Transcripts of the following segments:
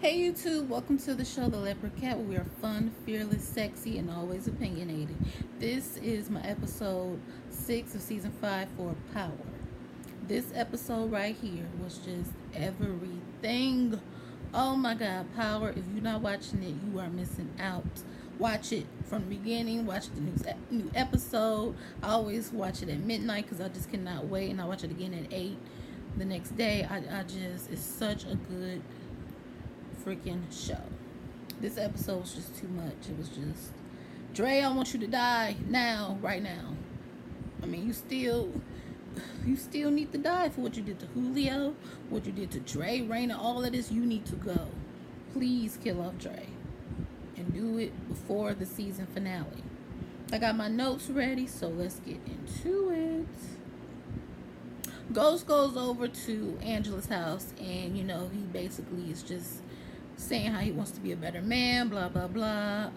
Hey YouTube, welcome to the show, The Leopard Cat, where we are fun, fearless, sexy, and always opinionated. This is my episode 6 of season 5 for Power. This episode right here was just everything. Oh my god, Power. If you're not watching it, you are missing out. Watch it from the beginning, watch the new episode. I always watch it at midnight because I just cannot wait, and I watch it again at 8 the next day. It's such a good freaking show. This episode was just too much. It was just, Dre, I want you to die now, right now. I mean, you still need to die for what you did to Julio, what you did to Dre, Raina, all of this. You need to go. Please kill off Dre and do it before the season finale. I got my notes ready, so let's get into it. Ghost goes over to Angela's house, and he basically is just saying how he wants to be a better man, blah blah blah.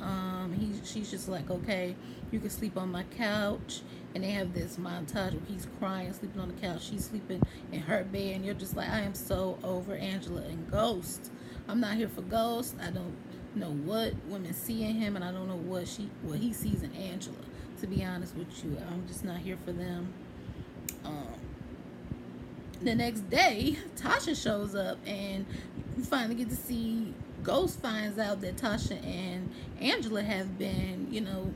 She's just like, okay, you can sleep on my couch, and they have this montage where he's crying, sleeping on the couch, she's sleeping in her bed, and you're just like, I am so over Angela and Ghost. I'm not here for Ghost. I don't know what women see in him, and I don't know what he sees in Angela. To be honest with you, I'm just not here for them. The next day, Tasha shows up, and you finally get to see Ghost finds out that Tasha and Angela have been,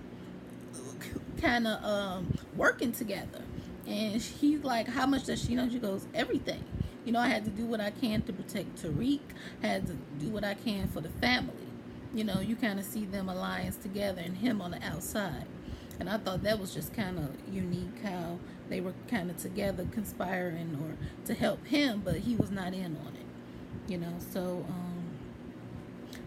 kind of working together. And he's like, how much does she know? She goes, everything. I had to do what I can to protect Tariq. Had to do what I can for the family. You kind of see them alliance together and him on the outside. And I thought that was just kind of unique how they were kind of together conspiring or to help him, but he was not in on it. So,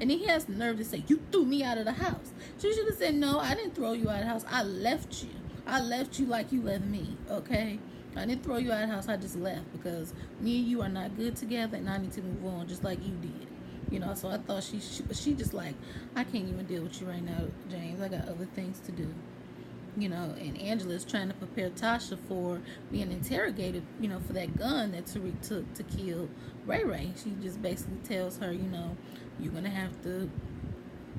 and then he has the nerve to say, you threw me out of the house. She should have said, no, I didn't throw you out of the house. I left you. I left you like you left me, okay? I didn't throw you out of the house. I just left because me and you are not good together, and I need to move on just like you did. So I thought she just like, I can't even deal with you right now, James. I got other things to do. And Angela is trying to prepare Tasha for being interrogated, for that gun that Tariq took to kill Ray Ray. She just basically tells her, you're going to have to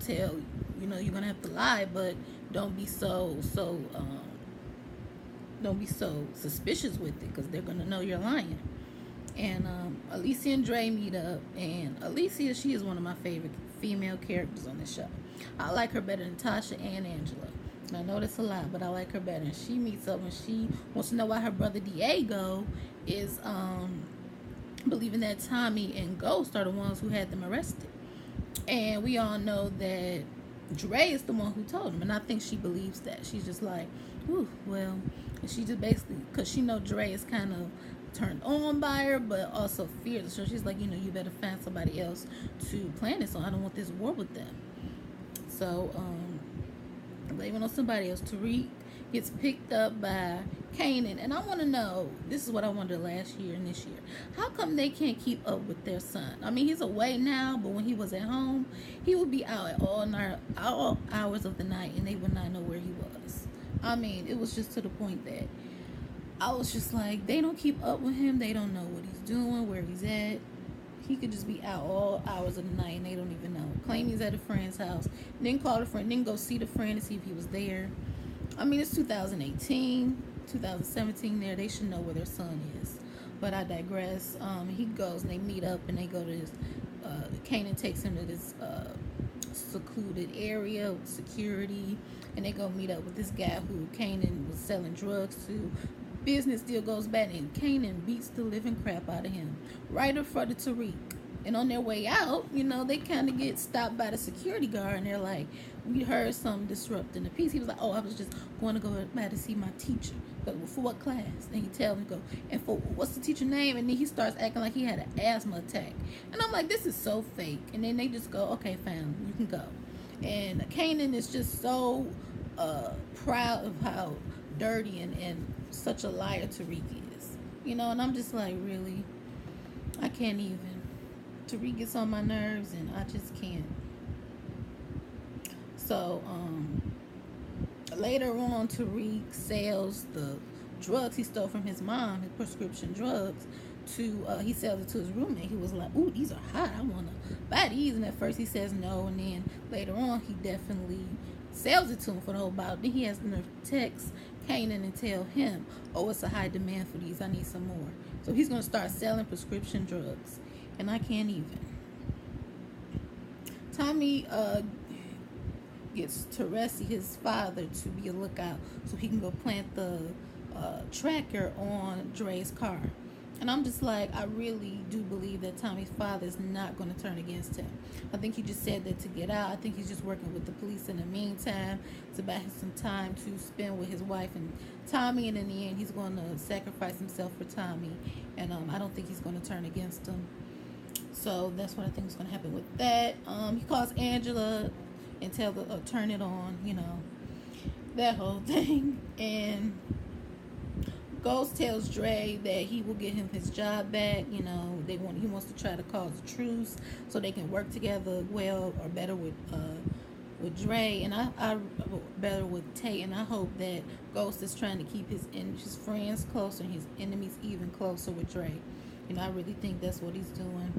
you're going to have to lie, but don't be so suspicious with it because they're going to know you're lying. And Alicia and Dre meet up, and Alicia, she is one of my favorite female characters on this show. I like her better than Tasha and Angela. I know that's a lot, but I like her better. And she meets up and she wants to know why her brother Diego is believing that Tommy and Ghost are the ones who had them arrested. And we all know that Dre is the one who told him, and I think she believes that. She's just like, ooh, well, and she just basically, because she know Dre is kind of turned on by her, but also fears. So she's like, you better find somebody else to plan this on. I don't want this war with them. So, blaming on somebody else. Tariq gets picked up by Kanan, and I want to know, this is what I wondered last year and this year, how come they can't keep up with their son? I mean, he's away now, but when he was at home, he would be out at all hours of the night, and they would not know where he was. I mean, it was just to the point that I was just like, they don't keep up with him. They don't know what he's doing, where he's at. He could just be out all hours of the night and they don't even know. Claim he's at a friend's house, then call a friend, then go see the friend to see if he was there. I mean, it's 2018, 2017 there. They should know where their son is. But I digress. He goes and they meet up and they go to this, Kanan takes him to this secluded area with security, and they go meet up with this guy who Kanan was selling drugs to. Business deal goes bad, and Kanan beats the living crap out of him right in front of Tariq. And on their way out, they kind of get stopped by the security guard, and they're like, we heard something disrupting the peace. He was like, oh, I was just going to go by to see my teacher. But for what class? And he tells him, go, and for what's the teacher name? And then he starts acting like he had an asthma attack. And I'm like, this is so fake. And then they just go, okay, fine, you can go. And Kanan is just so proud of how dirty and such a liar Tariq is, and I'm just like, really, I can't even. Tariq gets on my nerves, and I just can't. So later on, Tariq sells the drugs he stole from his mom, his prescription drugs, he sells it to his roommate. He was like, ooh, these are hot, I want to buy these. And at first he says no, and then later on he definitely sells it to him for the whole bottle. Then he has the nerve to text Kanan and tell him, oh, it's a high demand for these, I need some more. So he's going to start selling prescription drugs, and I can't even. Tommy gets Teresi, his father, to be a lookout so he can go plant the tracker on Dre's car. And I'm just like, I really do believe that Tommy's father is not going to turn against him. I think he just said that to get out. I think he's just working with the police in the meantime to buy him some time to spend with his wife and Tommy. And in the end, he's going to sacrifice himself for Tommy. And I don't think he's going to turn against him. So that's what I think is going to happen with that. He calls Angela and tell her, turn it on, that whole thing. And Ghost tells Dre that he will get him his job back. He wants to try to cause a truce so they can work together well or better with Dre, and I better with Tay. And I hope that Ghost is trying to keep his friends closer and his enemies even closer with Dre. I really think that's what he's doing.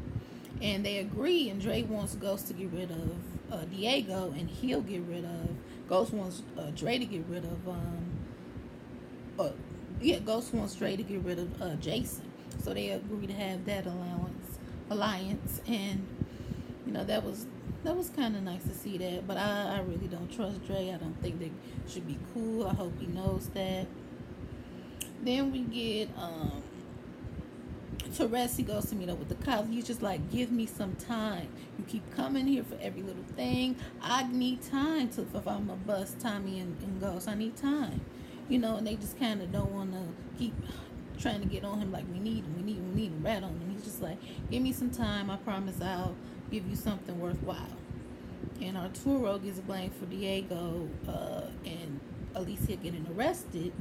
And they agree, and Dre wants Ghost to get rid of Diego, and he'll get rid of. Ghost wants Dre to get rid of Ghost wants Dre to get rid of Jason. So they agree to have that alliance, and that was kind of nice to see that. But I really don't trust Dre. I don't think they should be cool. I hope he knows that. Then we get Teresi goes to meet up with the cops. He's just like, give me some time. You keep coming here for every little thing. I need time if I'm gonna bust Tommy and Ghost. I need time. And they just kind of don't want to keep trying to get on him like we need him, rat on him. He's just like, give me some time. I promise I'll give you something worthwhile. And Arturo gets blamed for Diego and Alicia getting arrested,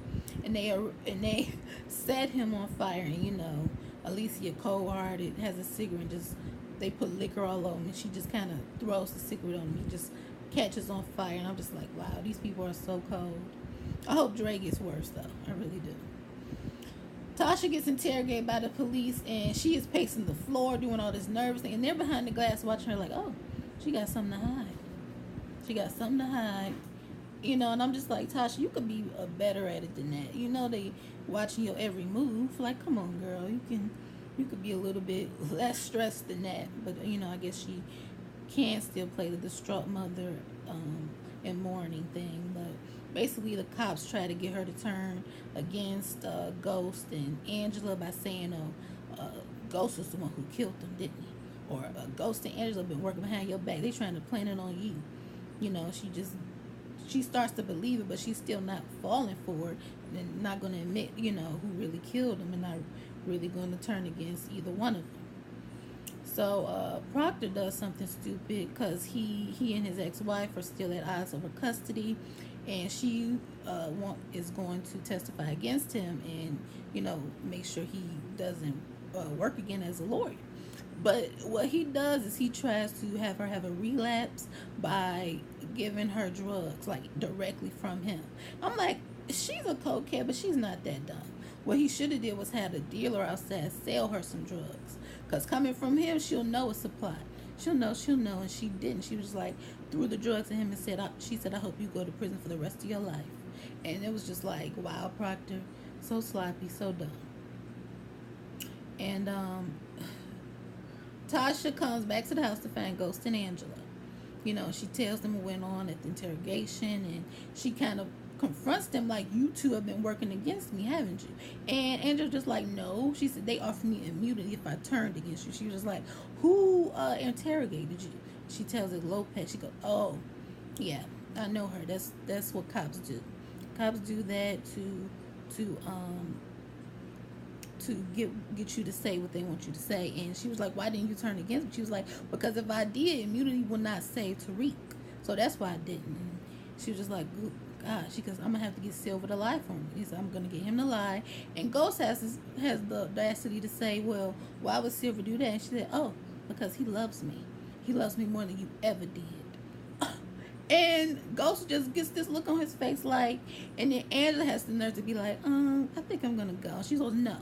and they set him on fire. And Alicia, cold-hearted, has a cigarette. They put liquor all over him, and she just kind of throws the cigarette on him. He just catches on fire, and I'm just like, wow, these people are so cold. I hope Dre gets worse, though. I really do. Tasha gets interrogated by the police, and she is pacing the floor, doing all this nervous thing. And they're behind the glass watching her like, oh, she got something to hide. She got something to hide. And I'm just like, Tasha, you could be better at it than that. They watching your every move. Like, come on, girl. You could be a little bit less stressed than that. But, I guess she can still play the distraught mother and mourning thing. But basically, the cops try to get her to turn against Ghost and Angela by saying, Ghost was the one who killed them, didn't he? Or Ghost and Angela been working behind your back. They trying to plant it on you. She starts to believe it, but she's still not falling for it and not going to admit, who really killed them, and not really going to turn against either one of them. So Proctor does something stupid because he and his ex-wife are still at odds over custody, and she is going to testify against him and, make sure he doesn't work again as a lawyer. But what he does is he tries to have her have a relapse by giving her drugs, like, directly from him. I'm like, she's a cokehead, but she's not that dumb. What he should have did was had a dealer outside sell her some drugs. Because coming from him, she'll know it's a plot. She'll know, and she didn't. She was like, threw the drugs at him and said, I hope you go to prison for the rest of your life. And it was just like, wow, Proctor, so sloppy, so dumb. And Tasha comes back to the house to find Ghost and Angela. She tells them what went on at the interrogation, and she kind of confronts them like, you two have been working against me, haven't you? And Angela's just like, no. She said, they offered me immunity if I turned against you. She was just like, who interrogated you? She tells it Lopez. She goes, oh, yeah, I know her. That's what cops do. Cops do that to get you to say what they want you to say. And she was like, why didn't you turn against me? She was like, because if I did, immunity would not save Tariq. So that's why I didn't. And she was just like, gosh, she goes, I'm going to have to get Silver to lie for me. He said, I'm going to get him to lie. And Ghost has the audacity to say, well, why would Silver do that? And she said, oh, because he loves me. He loves me more than you ever did. And Ghost just gets this look on his face like, and then Angela has the nerve to be like, I think I'm going to go. She goes, no,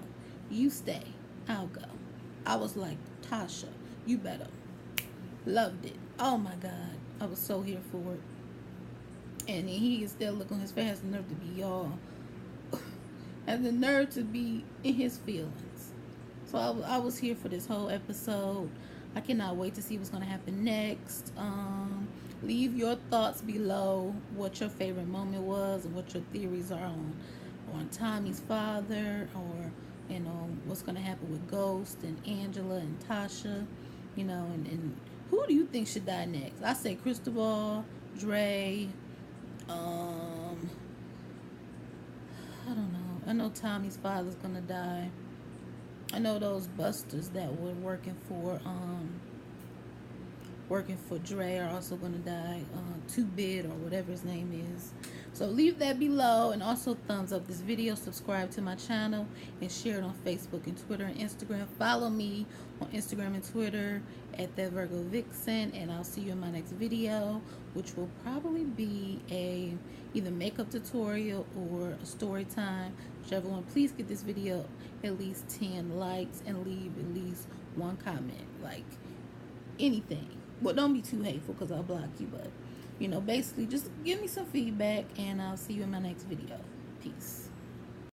you stay. I'll go. I was like, Tasha, you better. Loved it. Oh my God. I was so here for it. And he is still looking on his face, has the nerve to be y'all. Has the nerve to be in his feelings. So I was here for this whole episode. I cannot wait to see what's going to happen next. Leave your thoughts below, what your favorite moment was and what your theories are on Tommy's father, or what's going to happen with Ghost and Angela and Tasha, and who do you think should die next? I say Cristobal, Dre, I don't know. I know Tommy's father's going to die. I know those busters that were working for Dre are also going to die. Two Bit or whatever his name is. So leave that below, and also thumbs up this video, subscribe to my channel, and share it on Facebook and Twitter and Instagram. Follow me on Instagram and Twitter at that Virgo Vixen, and I'll see you in my next video, which will probably be a either makeup tutorial or a story time, whichever one. Please get this video at least 10 likes and leave at least one comment, like anything. Well, don't be too hateful because I'll block you, but basically just give me some feedback, and I'll see you in my next video. Peace.